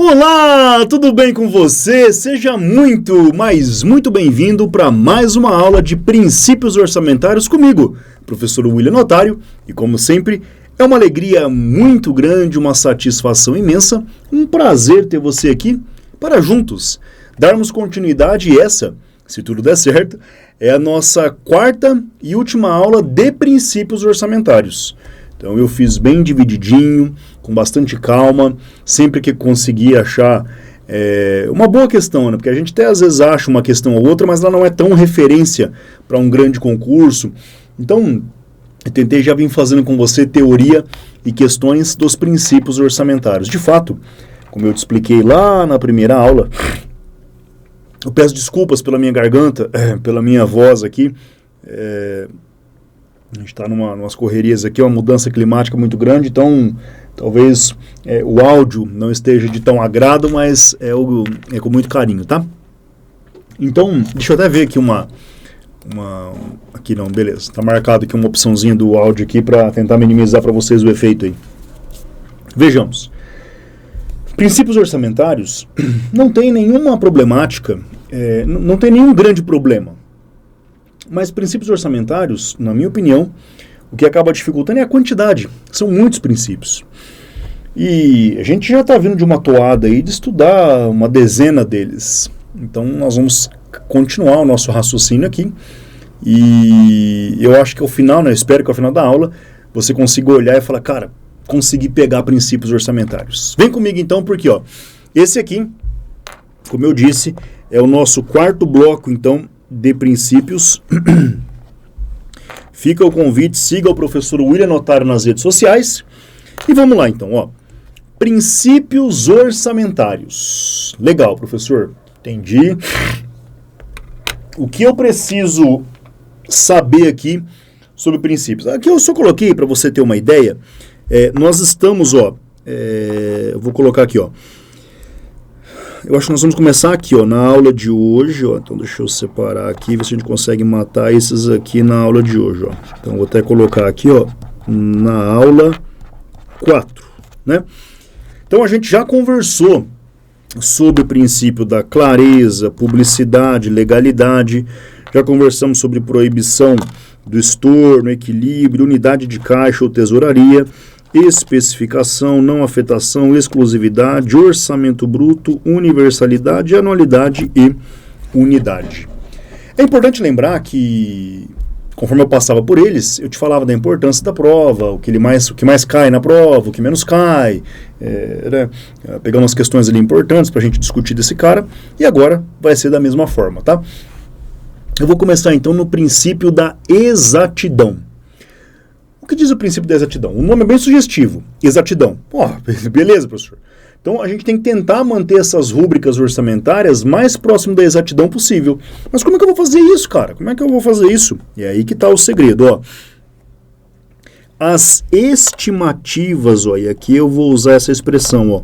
Olá, tudo bem com você? Seja muito, mas muito bem-vindo para mais uma aula de princípios orçamentários comigo, professor William Notário, e como sempre, é uma alegria muito grande, uma satisfação imensa, um prazer ter você aqui para juntos darmos continuidade e essa, se tudo der certo, é a nossa quarta e última aula de princípios orçamentários. Então eu fiz bem divididinho, com bastante calma, sempre que consegui achar uma boa questão, né? Porque a gente até às vezes acha uma questão ou outra, mas ela não é tão referência para um grande concurso. Então, eu tentei já vir fazendo com você teoria e questões dos princípios orçamentários. De fato, como eu te expliquei lá na primeira aula, eu peço desculpas pela minha garganta, pela minha voz aqui. A gente está numas correrias aqui, uma mudança climática muito grande, então talvez o áudio não esteja de tão agrado, mas é com muito carinho, tá? Então, deixa eu até ver aqui aqui não, beleza, está marcado aqui uma opçãozinha do áudio aqui para tentar minimizar para vocês o efeito aí. Vejamos. Princípios orçamentários não tem nenhuma problemática, não tem nenhum grande problema. Mas princípios orçamentários, na minha opinião, o que acaba dificultando é a quantidade. São muitos princípios. E a gente já está vindo de uma toada aí de estudar uma dezena deles. Então nós vamos continuar o nosso raciocínio aqui. E eu acho que ao final, né, eu espero que ao final da aula, você consiga olhar e falar, cara, consegui pegar princípios orçamentários. Vem comigo então, porque ó, esse aqui, como eu disse, é o nosso quarto bloco, então, de princípios. Fica o convite, siga o professor William Notário nas redes sociais. E vamos lá então, ó. Princípios orçamentários. Legal, professor. Entendi. O que eu preciso saber aqui sobre princípios? Aqui eu só coloquei para você ter uma ideia. Nós estamos, ó. Eu vou colocar aqui, ó. Eu acho que nós vamos começar aqui, ó, na aula de hoje, ó. Então deixa eu separar aqui, ver se a gente consegue matar esses aqui na aula de hoje, ó. Então vou até colocar aqui, ó, na aula 4, né? Então a gente já conversou sobre o princípio da clareza, publicidade, legalidade. Já conversamos sobre proibição do estorno, equilíbrio, unidade de caixa ou tesouraria, especificação, não afetação, exclusividade, orçamento bruto, universalidade, anualidade e unidade. É importante lembrar que, conforme eu passava por eles, eu te falava da importância da prova, o que mais cai na prova, o que menos cai, né? Pegando as questões ali importantes para a gente discutir desse cara, e agora vai ser da mesma forma, tá? Eu vou começar então no princípio da exatidão. O que diz o princípio da exatidão? O nome é bem sugestivo, exatidão. Beleza, professor. Então a gente tem que tentar manter essas rúbricas orçamentárias mais próximo da exatidão possível. Mas como é que eu vou fazer isso, cara? Como é que eu vou fazer isso? E é aí que está o segredo, ó. As estimativas, ó, e aqui eu vou usar essa expressão, ó.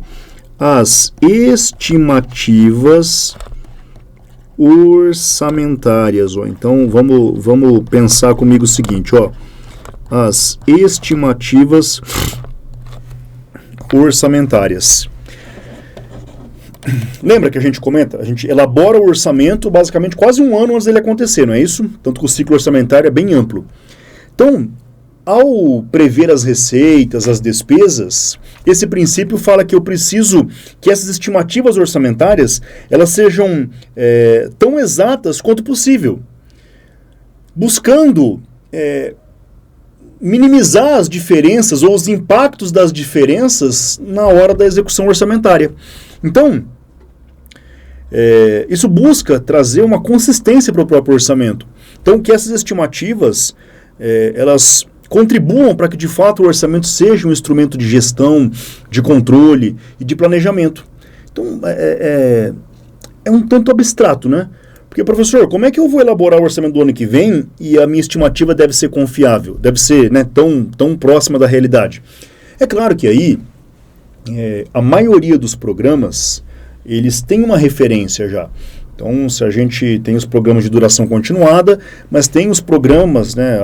As estimativas orçamentárias, ó. Então vamos pensar comigo o seguinte, ó. As estimativas orçamentárias. Lembra que a gente comenta? A gente elabora o orçamento basicamente quase um ano antes dele acontecer, não é isso? Tanto que o ciclo orçamentário é bem amplo. Então, ao prever as receitas, as despesas, esse princípio fala que eu preciso que essas estimativas orçamentárias elas sejam tão exatas quanto possível, buscando minimizar as diferenças ou os impactos das diferenças na hora da execução orçamentária. Então, isso busca trazer uma consistência para o próprio orçamento. Então, que essas estimativas, elas contribuam para que, de fato, o orçamento seja um instrumento de gestão, de controle e de planejamento. Então, é um tanto abstrato, né? Porque, professor, como é que eu vou elaborar o orçamento do ano que vem e a minha estimativa deve ser confiável, deve ser, né, tão próxima da realidade? É claro que aí, a maioria dos programas, eles têm uma referência já. Então, se a gente tem os programas de duração continuada, mas tem os programas, né,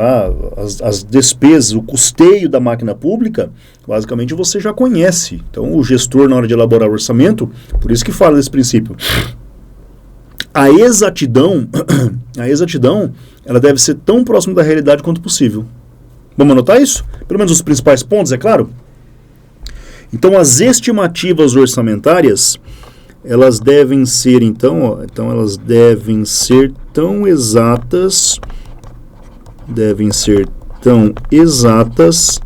as despesas, o custeio da máquina pública, basicamente você já conhece. Então, o gestor, na hora de elaborar o orçamento, por isso que fala desse princípio. A exatidão, ela deve ser tão próxima da realidade quanto possível. Vamos anotar isso? Pelo menos os principais pontos, é claro? Então, as estimativas orçamentárias, elas devem ser, elas devem ser tão exatas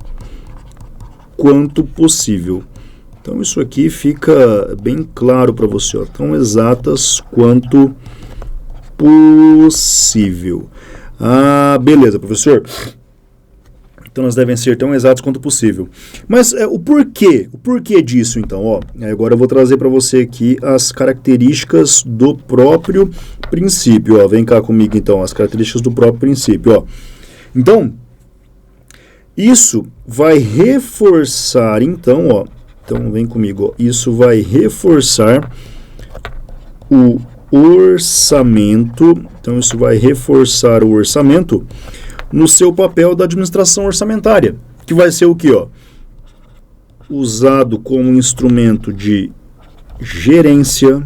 quanto possível. Então, isso aqui fica bem claro para você, ó, tão exatas quanto possível. Ah, beleza, professor. Então, elas devem ser tão exatas quanto possível. Mas o porquê disso, então? Ó, agora eu vou trazer para você aqui as características do próprio princípio. Ó, vem cá comigo, então, as características do próprio princípio. Ó. Então, isso vai reforçar, então vem comigo. Ó, isso vai reforçar o orçamento. Então, isso vai reforçar o orçamento no seu papel da administração orçamentária, que vai ser o quê? Ó? Usado como instrumento de gerência,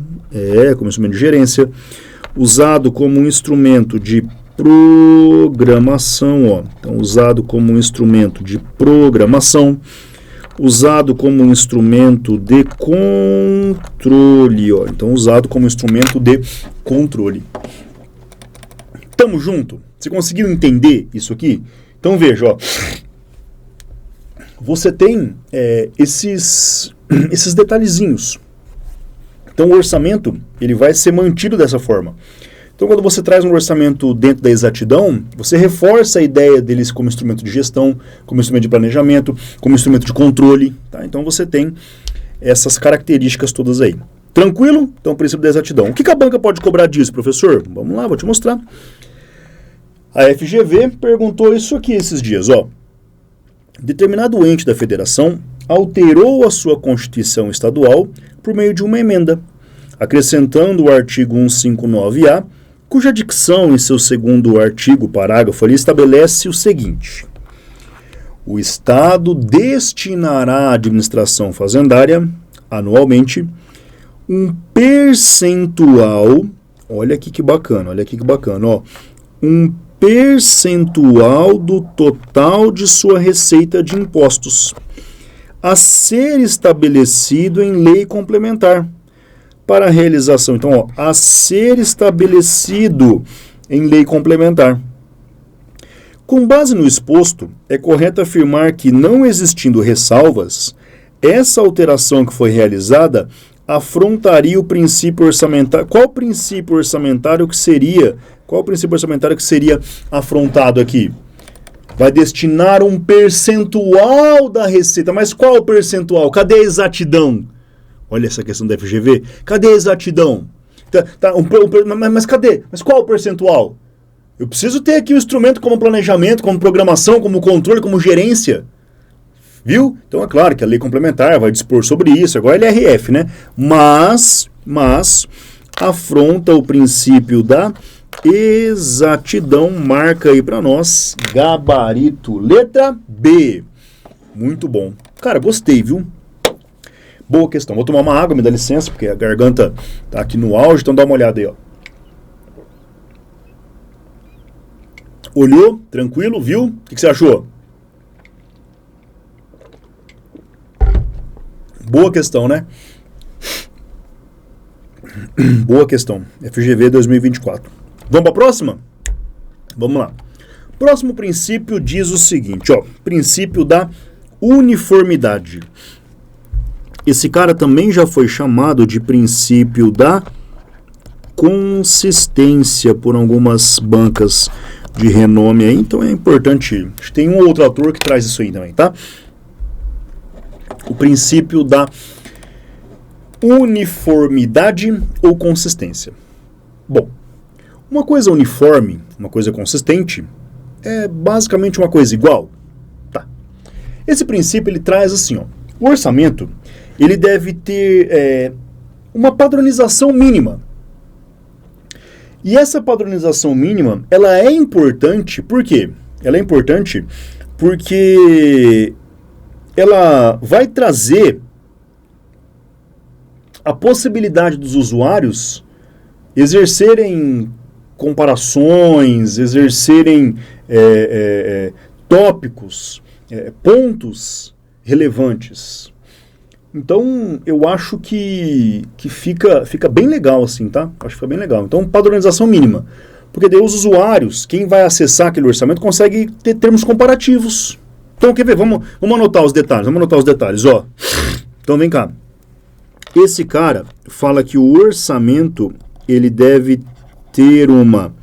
usado como instrumento de programação, ó. Então, usado como instrumento de programação, usado como instrumento de controle, ó. Então, usado como instrumento de controle. Tamo junto? Você conseguiu entender isso aqui? Então veja, ó, você tem esses detalhezinhos. Então o orçamento ele vai ser mantido dessa forma. Então quando você traz um orçamento dentro da exatidão, você reforça a ideia deles como instrumento de gestão, como instrumento de planejamento, como instrumento de controle. Tá? Então você tem essas características todas aí. Tranquilo? Então o princípio da exatidão. O que a banca pode cobrar disso, professor? Vamos lá, vou te mostrar. A FGV perguntou isso aqui esses dias, ó. Determinado ente da federação alterou a sua Constituição Estadual por meio de uma emenda, acrescentando o artigo 159-A, cuja dicção em seu segundo artigo, parágrafo ali, estabelece o seguinte: o Estado destinará à administração fazendária, anualmente, um percentual, olha aqui que bacana, ó, um percentual do total de sua receita de impostos, a ser estabelecido em lei complementar para a realização. Então, ó, a ser estabelecido em lei complementar. Com base no exposto, é correto afirmar que, não existindo ressalvas, essa alteração que foi realizada afrontaria o princípio orçamentário. Qual princípio orçamentário que seria afrontado aqui? Vai destinar um percentual da receita. Mas qual percentual? Cadê a exatidão? Olha essa questão da FGV. Cadê a exatidão? Mas cadê? Mas qual o percentual? Eu preciso ter aqui o instrumento como planejamento, como programação, como controle, como gerência. Viu? Então é claro que a lei complementar vai dispor sobre isso, agora é LRF, né? Mas afronta o princípio da exatidão, marca aí para nós, gabarito, letra B. Muito bom. Cara, gostei, viu? Boa questão. Vou tomar uma água, me dá licença, porque a garganta tá aqui no auge, então dá uma olhada aí, ó. Olhou? Tranquilo? Viu? O que você achou? Boa questão, né? Boa questão. FGV 2024. Vamos para a próxima? Vamos lá. Próximo princípio diz o seguinte, ó. Princípio da uniformidade. Esse cara também já foi chamado de princípio da consistência por algumas bancas de renome aí. Então é importante. Tem um outro autor que traz isso aí também, tá? O princípio da uniformidade ou consistência. Bom, uma coisa uniforme, uma coisa consistente, é basicamente uma coisa igual. Tá. Esse princípio ele traz assim, ó, o orçamento ele deve ter uma padronização mínima. E essa padronização mínima, ela é importante, por quê? Ela é importante porque ela vai trazer a possibilidade dos usuários exercerem comparações, exercerem tópicos, pontos relevantes. Então, eu acho que fica bem legal assim, tá? Acho que fica bem legal. Então, padronização mínima. Porque daí os usuários, quem vai acessar aquele orçamento, consegue ter termos comparativos. Então, quer ver? Vamos anotar os detalhes. Ó. Então, vem cá. Esse cara fala que o orçamento, ele deve ter uma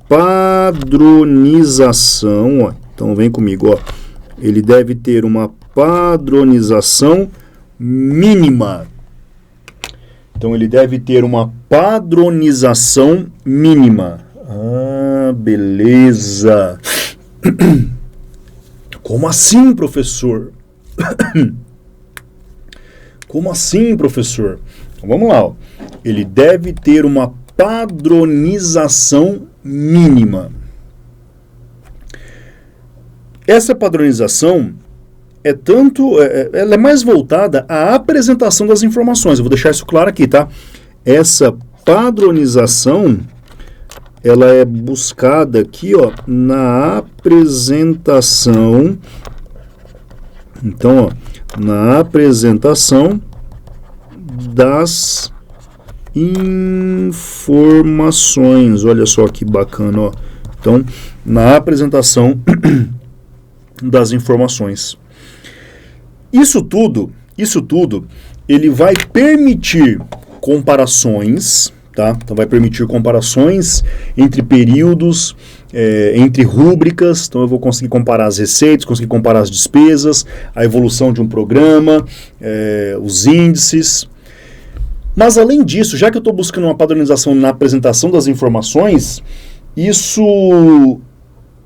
padronização, ó. Então, vem comigo, ó. Ele deve ter uma padronização mínima. Então, ele deve ter uma padronização mínima. Ah, beleza. Como assim, professor? Como assim, professor? Então, vamos lá. Ó. Ele deve ter uma padronização mínima. Essa padronização ela é mais voltada à apresentação das informações. Eu vou deixar isso claro aqui, tá? Essa padronização, ela é buscada aqui, ó, na apresentação. Então, ó, na apresentação das informações. Olha só que bacana, ó. Então, na apresentação das informações. Isso tudo, ele vai permitir comparações, tá? Então vai permitir comparações entre períodos, entre rúbricas. Então eu vou conseguir comparar as receitas, conseguir comparar as despesas, a evolução de um programa, os índices. Mas além disso, já que eu estou buscando uma padronização na apresentação das informações, isso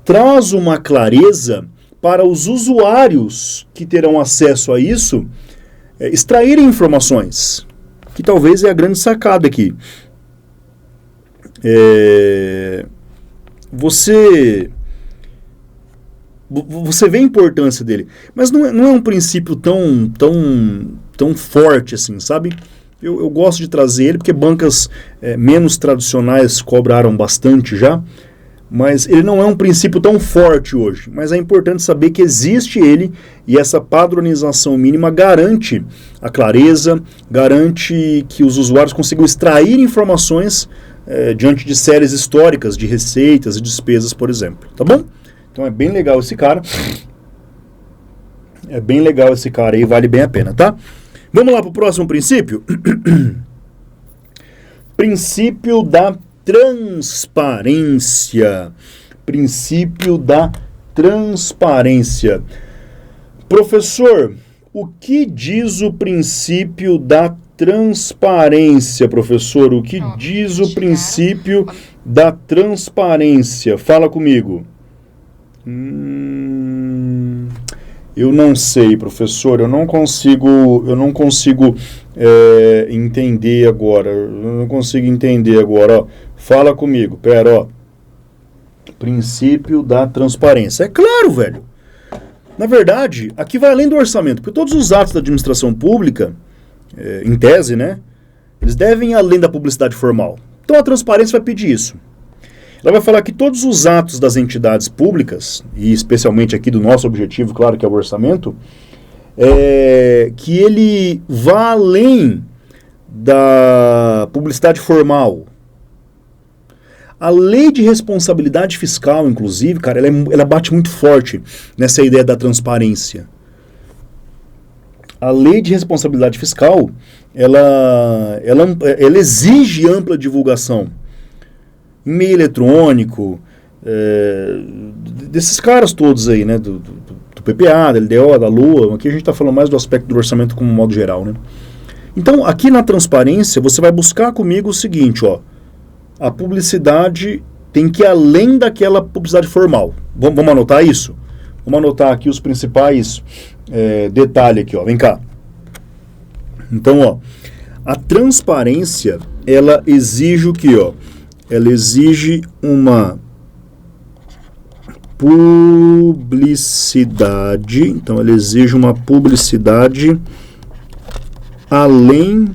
traz uma clareza para os usuários que terão acesso a isso extraírem informações, que talvez é a grande sacada aqui. Você vê a importância dele, mas não é um princípio tão forte assim, sabe? Eu gosto de trazer ele porque bancas menos tradicionais cobraram bastante já, mas ele não é um princípio tão forte hoje. Mas é importante saber que existe ele, e essa padronização mínima garante a clareza, garante que os usuários consigam extrair informações diante de séries históricas de receitas e despesas, por exemplo. Tá bom? Então é bem legal esse cara. É bem legal esse cara aí, vale bem a pena, tá? Vamos lá para o próximo princípio? Princípio da transparência. Princípio da transparência. Professor, o que diz o princípio da transparência, professor? O que diz o princípio da transparência? Fala comigo. Eu não sei, professor. Eu não consigo entender agora. Eu não consigo entender agora. Ó. Fala comigo. Pera, ó. Princípio da transparência. É claro, velho. Na verdade, aqui vai além do orçamento, porque todos os atos da administração pública, em tese, né, eles devem ir além da publicidade formal. Então a transparência vai pedir isso. Ela vai falar que todos os atos das entidades públicas, e especialmente aqui do nosso objetivo, claro que é o orçamento, que ele vá além da publicidade formal. A lei de responsabilidade fiscal, inclusive, cara, ela bate muito forte nessa ideia da transparência. A lei de responsabilidade fiscal, ela exige ampla divulgação. Em meio eletrônico, desses caras todos aí, né, do PPA, da LDO, da LOA, aqui a gente está falando mais do aspecto do orçamento como modo geral, né. Então, aqui na transparência, você vai buscar comigo o seguinte, ó, a publicidade tem que ir além daquela publicidade formal. Vamos anotar isso? Vamos anotar aqui os principais detalhes aqui, ó, vem cá. Então, ó, a transparência, ela exige o quê, ó? ela exige uma publicidade, então ela exige uma publicidade além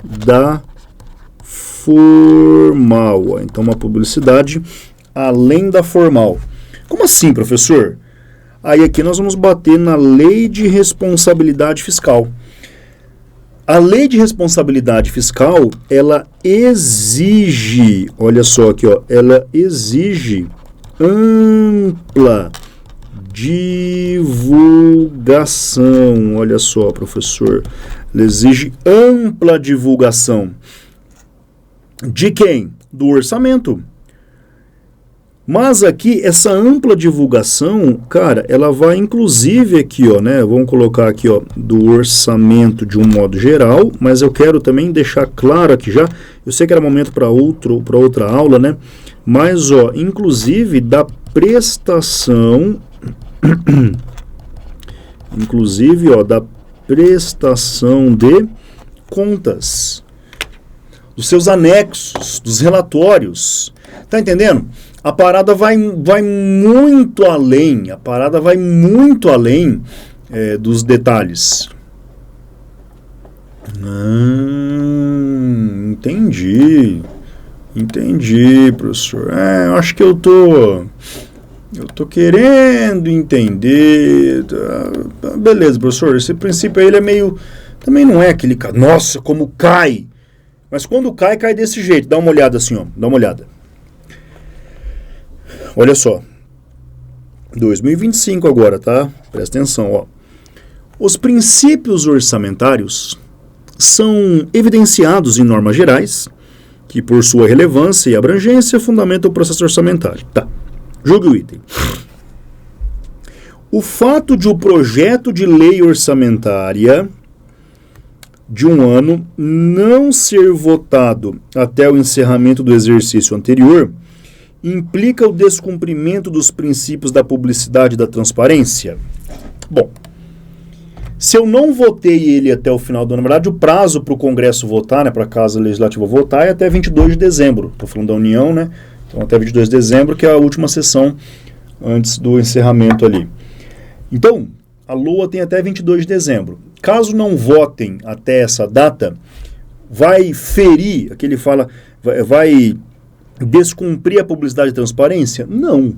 da formal. Então, uma publicidade além da formal. Como assim, professor? Aí aqui nós vamos bater na Lei de Responsabilidade Fiscal. A Lei de Responsabilidade Fiscal, ela exige, olha só aqui, ó, ela exige ampla divulgação. Olha só, professor, ela exige ampla divulgação. De quem? Do orçamento. Mas aqui, essa ampla divulgação, cara, ela vai inclusive aqui, ó, né? Vamos colocar aqui, ó, do orçamento de um modo geral, mas eu quero também deixar claro aqui já, eu sei que era momento para outra aula, né? Mas, ó, inclusive da prestação, inclusive, ó, da prestação de contas, dos seus anexos, dos relatórios. Tá entendendo? A parada vai muito além, dos detalhes. Entendi, professor. Eu acho que eu tô querendo entender. Beleza, professor, esse princípio aí, ele é meio, também não é aquele, nossa, como cai. Mas quando cai desse jeito. Dá uma olhada assim, ó, dá uma olhada. Olha só, 2025 agora, tá? Presta atenção, ó. Os princípios orçamentários são evidenciados em normas gerais, que por sua relevância e abrangência fundamentam o processo orçamentário. Tá, julgue o item. O fato de o projeto de lei orçamentária de um ano não ser votado até o encerramento do exercício anterior implica o descumprimento dos princípios da publicidade e da transparência? Bom, se eu não votei ele até o final do ano, na verdade o prazo para o Congresso votar, né, para a Casa Legislativa votar, é até 22 de dezembro. Estou falando da União, né? Então até 22 de dezembro, que é a última sessão antes do encerramento ali. Então, a LOA tem até 22 de dezembro. Caso não votem até essa data, vai ferir, aqui ele fala, vai descumprir a publicidade e transparência? Não.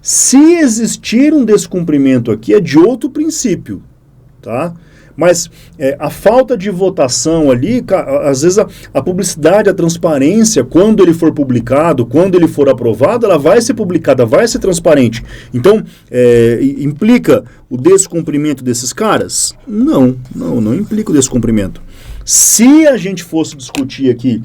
Se existir um descumprimento aqui, é de outro princípio, tá? Mas a falta de votação ali, às vezes a publicidade, a transparência, quando ele for publicado, quando ele for aprovado, ela vai ser publicada, vai ser transparente. Então, implica o descumprimento desses caras? Não implica o descumprimento. Se a gente fosse discutir aqui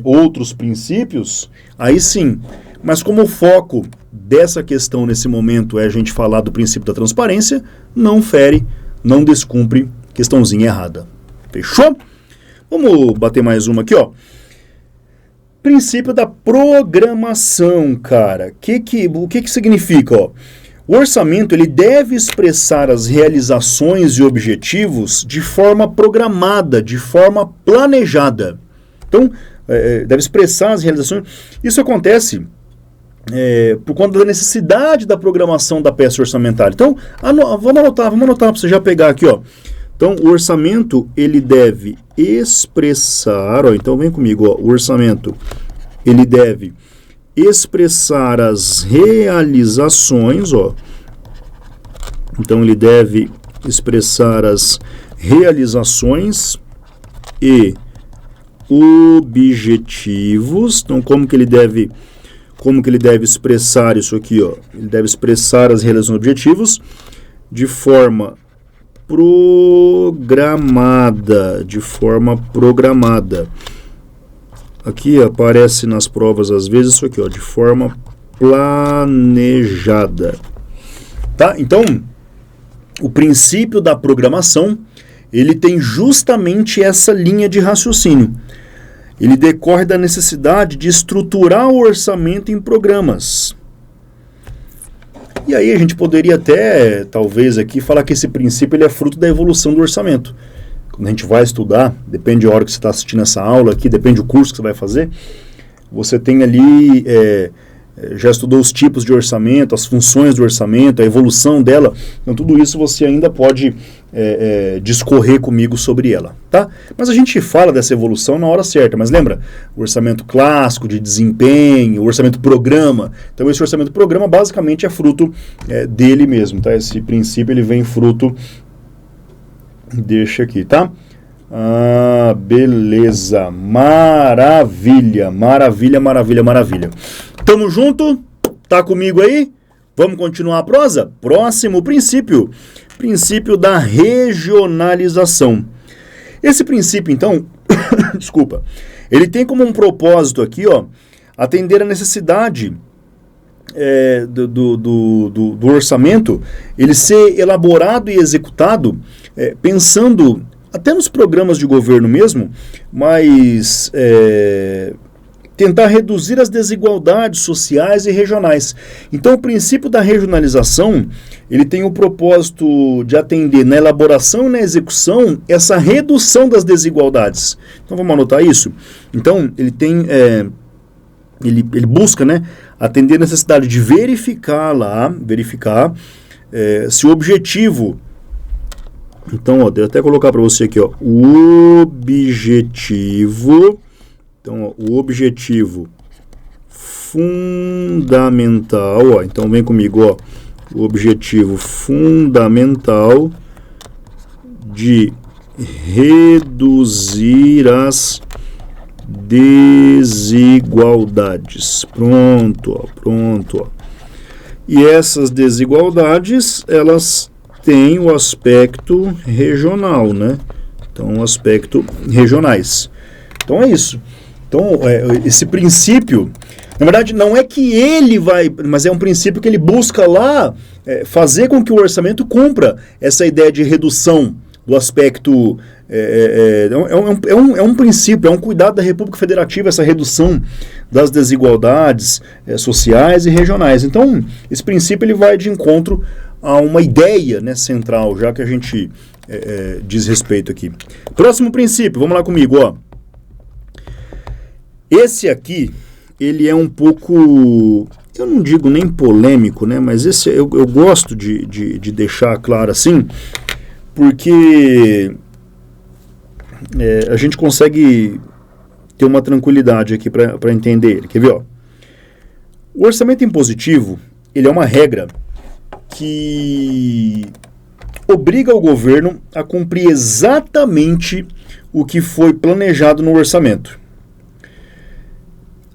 outros princípios, aí sim. Mas como o foco dessa questão nesse momento é a gente falar do princípio da transparência, não fere, não descumpre, questãozinha errada. Fechou? Vamos bater mais uma aqui, ó. Princípio da programação, cara. O que significa, ó? O orçamento, ele deve expressar as realizações e objetivos de forma programada, de forma planejada. Então, deve expressar as realizações. Isso acontece por conta da necessidade da programação da peça orçamentária. Então, vamos anotar para você já pegar aqui, ó. Então, o orçamento, ele deve expressar, ó, então vem comigo, ó, o orçamento, ele deve expressar as realizações, ó. Então, ele deve expressar as realizações e objetivos. Então, como que ele deve expressar isso aqui, ó? Ele deve expressar as realizações e objetivos de forma programada, Aqui aparece nas provas às vezes isso aqui, ó, de forma planejada. Tá? Então, o princípio da programação, ele tem justamente essa linha de raciocínio. Ele decorre da necessidade de estruturar o orçamento em programas. E aí a gente poderia até, talvez aqui, falar que esse princípio ele é fruto da evolução do orçamento. quando a gente vai estudar, depende da hora que você está assistindo essa aula aqui, depende do curso que você vai fazer, você tem ali, já estudou os tipos de orçamento, as funções do orçamento, a evolução dela, então tudo isso você ainda pode discorrer comigo sobre ela, tá? Mas a gente fala dessa evolução na hora certa, mas lembra, o orçamento clássico de desempenho, o orçamento programa, então esse orçamento programa basicamente é fruto dele mesmo, tá? Esse princípio ele vem fruto, deixa aqui, tá? Ah, beleza, maravilha, maravilha, maravilha, maravilha. Tamo junto? Tá comigo aí? Vamos continuar a prosa? Próximo princípio, princípio da regionalização. Esse princípio, então, desculpa, ele tem como um propósito aqui, ó, atender a necessidade do orçamento, ele ser elaborado e executado pensando até nos programas de governo mesmo, mas tentar reduzir as desigualdades sociais e regionais. Então, o princípio da regionalização, ele tem o propósito de atender na elaboração e na execução essa redução das desigualdades. Então, vamos anotar isso? Então, ele tem, ele busca, né, atender a necessidade de verificar se o objetivo... Então, ó, deixa eu até colocar para você aqui, ó, o objetivo... Então, ó, o objetivo fundamental, ó, então vem comigo, ó, o objetivo fundamental de reduzir as desigualdades. Pronto, ó, pronto, ó. E essas desigualdades, elas têm o aspecto regional, né? Então, o aspecto regionais. Então, é isso. Então, esse princípio, na verdade, não é que ele vai, mas é um princípio que ele busca lá fazer com que o orçamento cumpra essa ideia de redução do aspecto, é um princípio, é um cuidado da República Federativa, essa redução das desigualdades sociais e regionais. Então, esse princípio ele vai de encontro a uma ideia, né, central, já que a gente diz respeito aqui. Próximo princípio, vamos lá comigo, ó. Esse aqui, ele é um pouco, eu não digo nem polêmico, né? Mas esse eu gosto de deixar claro assim, porque a gente consegue ter uma tranquilidade aqui para entender ele. Quer ver, ó? O orçamento impositivo, ele é uma regra que obriga o governo a cumprir exatamente o que foi planejado no orçamento.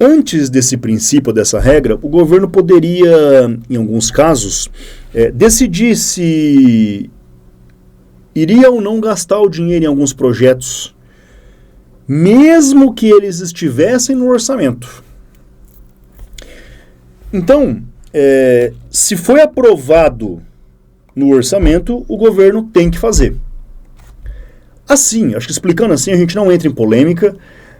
Antes desse princípio, dessa regra, o governo poderia, em alguns casos, decidir se iria ou não gastar o dinheiro em alguns projetos, mesmo que eles estivessem no orçamento. Então, se foi aprovado no orçamento, o governo tem que fazer. Assim, acho que explicando assim, a gente não entra em polêmica,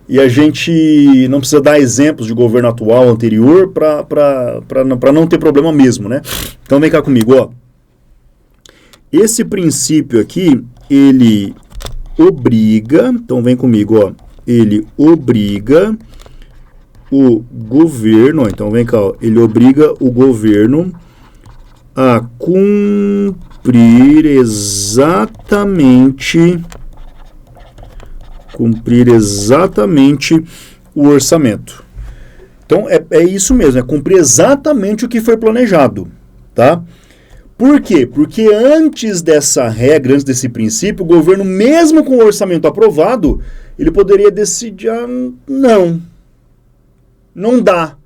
e a gente não precisa dar exemplos de governo atual, anterior, para não ter problema mesmo, né? Então vem cá comigo, ó. Esse princípio aqui, ele obriga, então vem comigo, ó. Ele obriga o governo, ó, então vem cá, ó. Ele obriga o governo a cumprir exatamente o orçamento. Então, é isso mesmo, é cumprir exatamente o que foi planejado, tá? Por quê? Porque antes dessa regra, antes desse princípio, o governo, mesmo com o orçamento aprovado, ele poderia decidir, não dá.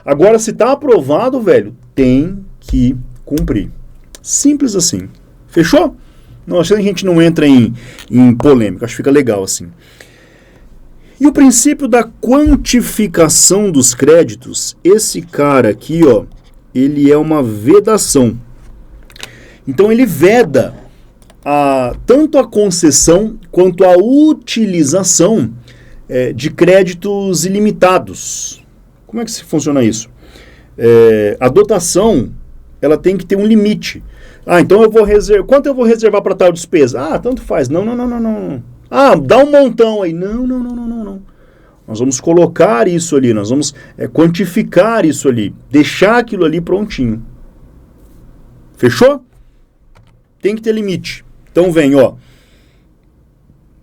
Agora, se está aprovado, velho, tem que cumprir. Simples assim. Fechou? Não, acho que a gente não entra em polêmica, acho que fica legal assim. E o princípio da quantificação dos créditos, esse cara aqui, ó, ele é uma vedação. Então ele veda tanto a concessão quanto a utilização de créditos ilimitados. Como é que funciona isso? A dotação, ela tem que ter um limite. Então eu vou reservar. Quanto eu vou reservar para tal despesa? Tanto faz. Não. Ah, dá um montão aí. Não. Nós vamos colocar isso ali, nós vamos quantificar isso ali, deixar aquilo ali prontinho. Fechou? Tem que ter limite. Então vem, ó.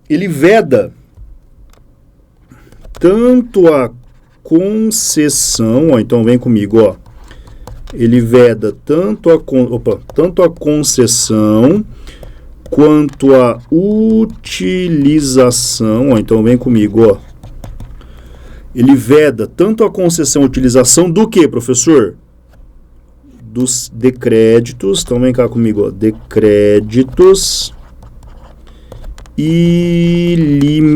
Ele veda tanto a concessão, ó, então vem comigo, ó. Ele veda tanto a concessão quanto a utilização, ó, então vem comigo, ó. Ele veda tanto a concessão e utilização do que, professor? Dos decréditos, então vem cá comigo, ó, decréditos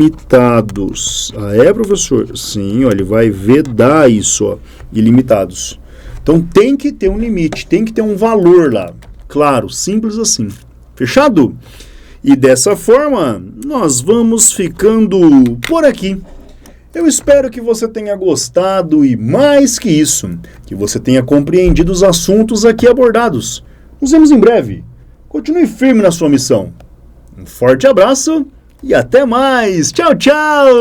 ilimitados. Ah, é, professor? Sim, ó, ele vai vedar isso, ó, ilimitados. Então tem que ter um limite, tem que ter um valor lá. Claro, simples assim. Fechado? E dessa forma, nós vamos ficando por aqui. Eu espero que você tenha gostado e, mais que isso, que você tenha compreendido os assuntos aqui abordados. Nos vemos em breve. Continue firme na sua missão. Um forte abraço e até mais. Tchau, tchau!